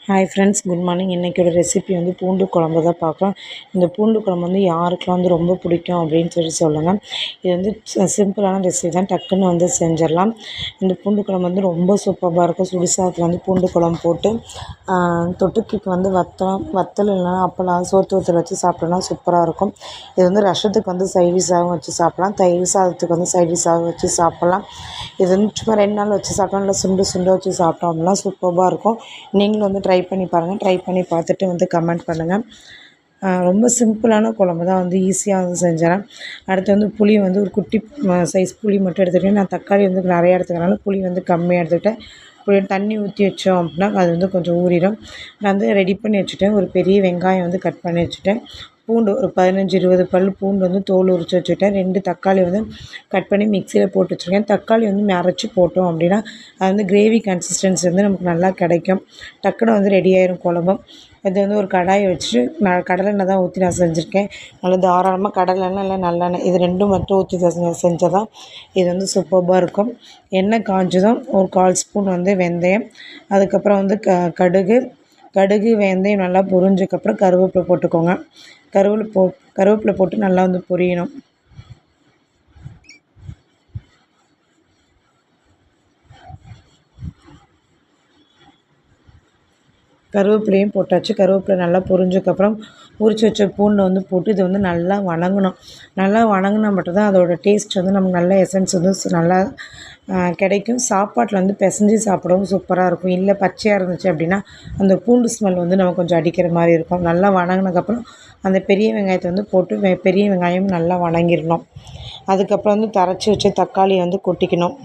Hi friends, good morning. இன்றைக்கோட recipe வந்து பூண்டு குழம்பு தான் பார்க்குறோம். இந்த பூண்டு குழம்பு வந்து யாருக்கெல்லாம் வந்து ரொம்ப பிடிக்கும் அப்படின்னு சொல்லுங்கள். இது வந்து சிம்பிளான ரெசிபி தான், டக்குன்னு வந்து செஞ்சிடலாம். இந்த பூண்டு குழம்பு வந்து ரொம்ப சூப்பராக இருக்கும். சுடுசாதத்தில் வந்து பூண்டு குழம்பு போட்டு தொட்டுக்கு வந்து வத்தல் இல்லைனா அப்பளம் சோத்து வத்தல் வச்சு சாப்பிட்டோன்னா சூப்பராக இருக்கும். இது வந்து ரசத்துக்கு வந்து சைடிஷாகவும் வச்சு சாப்பிட்லாம், தயிர் சாதத்துக்கு வந்து சைடிஷாகவும் வச்சு சாப்பிட்லாம். இது வந்து சும்மா 2 நாள் வச்சு சாப்பிட்டோம், இல்லை சுண்டு வச்சு சாப்பிட்டோம் அப்படின்னா சூப்பராக இருக்கும். நீங்களும் வந்து ட்ரை பண்ணி பாருங்கள். ட்ரை பண்ணி பார்த்துட்டு வந்து கமெண்ட் பண்ணுங்கள். ரொம்ப சிம்பிளான குழம்பு தான், வந்து ஈஸியாக வந்து செஞ்சிடறேன். அடுத்து வந்து புளி வந்து ஒரு குட்டி சைஸ் புளி மட்டும் எடுத்துக்கிட்டேன். நான் தக்காளி வந்து நிறையா எடுத்துக்கிறனால புளி வந்து கம்மியாக எடுத்துக்கிட்டேன். புளி தண்ணி ஊற்றி வச்சோம் அப்படின்னா அது வந்து கொஞ்சம் ஊறிடும். நான் வந்து ரெடி பண்ணி வச்சுட்டேன். ஒரு பெரிய வெங்காயம் வந்து கட் பண்ணி வச்சுட்டேன். பூண்டு ஒரு 15-20 பல் பூண்டு வந்து தோல் உரித்து வச்சுட்டேன். 2 தக்காளி வந்து கட் பண்ணி மிக்சியில் போட்டு வச்சுருக்கேன். தக்காளி வந்து அரைச்சி போட்டோம் அப்படின்னா அது வந்து கிரேவி கன்சிஸ்டன்சி வந்து நமக்கு நல்லா கிடைக்கும். டக்குன்னு வந்து ரெடி ஆயிரும் குழம்பும். இது வந்து ஒரு கடாயை வச்சுட்டு நான் கடலெண்ணெய் தான் ஊற்றி நான் செஞ்சுருக்கேன். நல்லா தாராளமாக கடலெண்ணெய் இல்லை நல்லெண்ணெய், இது 2 மட்டும் ஊற்றி செஞ்சால் தான் இது வந்து சூப்பராக இருக்கும். எண்ணெய் காஞ்சதும் ஒரு 1/4 ஸ்பூன் வந்து வெந்தயம், அதுக்கப்புறம் வந்து கடுகு வெந்தயம் நல்லா பொரிஞ்சதுக்கப்புறம் கருவேப்பிலை போட்டுக்கோங்க. கருவேப்பிலை போட்டு நல்லா வந்து பொரியணும். கருவேப்பிலையும் போட்டாச்சு. கருவேப்பிலை நல்லா பொரிஞ்சதுக்கப்புறம் உரித்து வச்ச பூண்டை வந்து போட்டு இதை வந்து நல்லா வணங்கணும். நல்லா வணங்கினா மட்டும்தான் அதோடய டேஸ்ட் வந்து நமக்கு நல்ல எசன்ஸ் வந்து நல்லா கிடைக்கும். சாப்பாட்டில் வந்து பிசைஞ்சு சாப்பிடவும் சூப்பராக இருக்கும். இல்லை பச்சையாக இருந்துச்சு அப்படின்னா அந்த பூண்டு ஸ்மெல் வந்து நமக்கு கொஞ்சம் அடிக்கிற மாதிரி இருக்கும். நல்லா வணங்கினதுக்கப்புறம் அந்த பெரிய வெங்காயத்தை வந்து போட்டு பெரிய வெங்காயம் நல்லா வணங்கிடணும். அதுக்கப்புறம் வந்து அரைச்சி வச்ச தக்காளியை வந்து கொட்டிக்கணும்.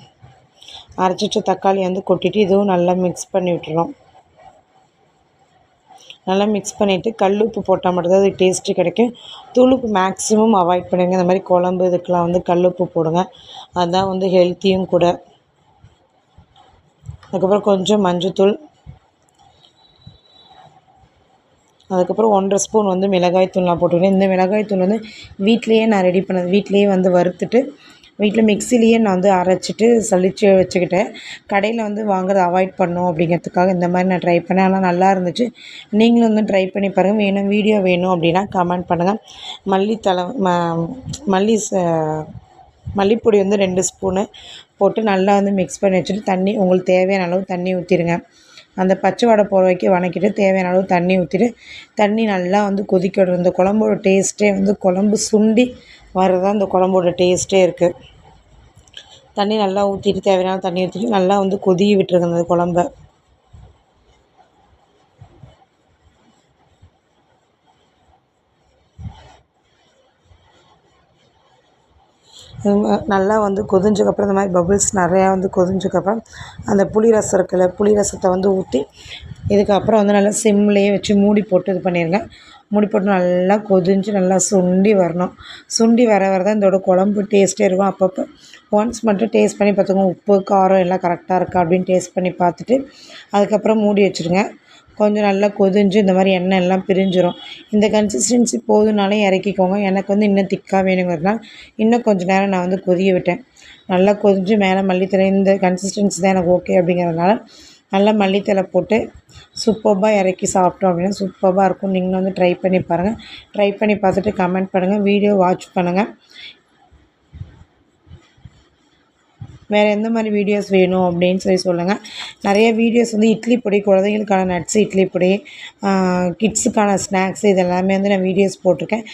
அரைச்சி வச்ச தக்காளியை வந்து கொட்டிட்டு இதுவும் நல்லா மிக்ஸ் பண்ணி விட்டுறணும். நல்லா மிக்ஸ் பண்ணிவிட்டு கல் உப்பு போட்டால் மட்டும்தான் அது டேஸ்ட்டு கிடைக்கும். தூளுப்பு மேக்ஸிமம் அவாய்ட் பண்ணுங்கள். இந்த மாதிரி குழம்பு இதுக்கெலாம் வந்து கல் உப்பு போடுங்க, அதுதான் வந்து ஹெல்த்தியும் கூட. அதுக்கப்புறம் கொஞ்சம் மஞ்சத்தூள், அதுக்கப்புறம் 1.5 ஸ்பூன் வந்து மிளகாய்த்தூள் நான் போட்டுக்கிறேன். இந்த மிளகாய்த்தூள் வந்து வீட்டிலையே நான் ரெடி பண்ணது. வீட்டிலையே வந்து வறுத்துட்டு வீட்டில் மிக்சிலேயே நான் வந்து அரைச்சிட்டு சலிச்சு வச்சுக்கிட்டேன். கடையில் வந்து வாங்குறத அவாய்ட் பண்ணணும் அப்படிங்கிறதுக்காக இந்த மாதிரி நான் ட்ரை பண்ணேன். ஆனால் நல்லா இருந்துச்சு. நீங்களும் வந்து ட்ரை பண்ணி பாருங்கள். வீடியோ வேணும் அப்படின்னா கமெண்ட் பண்ணுங்கள். மல்லிப்பொடி வந்து 2 ஸ்பூனு போட்டு நல்லா வந்து மிக்ஸ் பண்ணி வச்சுட்டு தண்ணி உங்களுக்கு தேவையான அளவு தண்ணி ஊற்றிடுங்க. அந்த பச்சை வாடை போகிற வரைக்கும் வதக்கிட்டு தேவையான அளவு தண்ணி ஊற்றிட்டு தண்ணி நல்லா வந்து கொதிக்க விடணும். இந்த குழம்போட டேஸ்ட்டே வந்து குழம்பு சுண்டி வரதான் இந்த குழம்போட டேஸ்ட்டே இருக்குது. தண்ணி நல்லா ஊற்றிட்டு தேவையான தண்ணி ஊற்றிட்டு நல்லா வந்து கொதிய விட்டுருங்க அந்த குழம்ப. நல்லா வந்து கொதிஞ்சக்கப்புறம் இந்த மாதிரி பபுள்ஸ் நிறையா வந்து கொதிஞ்சக்கப்புறம் அந்த புளி ரசம் இருக்குல்ல, புளி ரசத்தை வந்து ஊற்றி இதுக்கப்புறம் வந்து நல்லா சிம்லேயே வச்சு மூடி போட்டு இது பண்ணிடுங்க. மூடி போட்டு நல்லா கொதிஞ்சு நல்லா சுண்டி வரணும். சுண்டி வர தான் இதோட குழம்பு டேஸ்ட்டே இருக்கும். அப்பப்போ ஒன்ஸ் மட்டும் டேஸ்ட் பண்ணி பார்த்துக்கோங்க, உப்பு காரம் எல்லாம் கரெக்டாக இருக்கா அப்படின்னு டேஸ்ட் பண்ணி பார்த்துட்டு அதுக்கப்புறம் மூடி வச்சுருங்க. கொஞ்சம் நல்லா கொதிஞ்சு இந்த மாதிரி எண்ணெய் எல்லாம் பிரிஞ்சிடும். இந்த கன்சிஸ்டன்சி போதுனாலே இறக்கிக்கோங்க. எனக்கு வந்து இன்னும் திக்காக வேணுங்கிறதுனால இன்னும் கொஞ்சம் நேரம் நான் வந்து கொதிய விட்டேன். நல்லா கொதிஞ்சு மேலே மல்லித்தழை, இந்த கன்சிஸ்டன்சி தான் எனக்கு ஓகே அப்படிங்கிறதுனால நல்லா மல்லித்தழை போட்டு சூப்பராக இறக்கி சாப்பிட்டோம் அப்படின்னா சூப்பராக இருக்கும். நீங்களும் வந்து ட்ரை பண்ணி பாருங்கள். ட்ரை பண்ணி பார்த்துட்டு கமெண்ட் பண்ணுங்கள், வீடியோ வாட்ச் பண்ணுங்கள். வேறு எந்த மாதிரி வீடியோஸ் வேணும் அப்படின்னு சொல்லுங்கள். நிறைய வீடியோஸ் வந்து இட்லி பொடி, குழந்தைங்களுக்கான நட்ஸு இட்லி பொடி, கிட்ஸுக்கான ஸ்நாக்ஸு, இதெல்லாமே வந்து நான் வீடியோஸ் போட்டிருக்கேன்.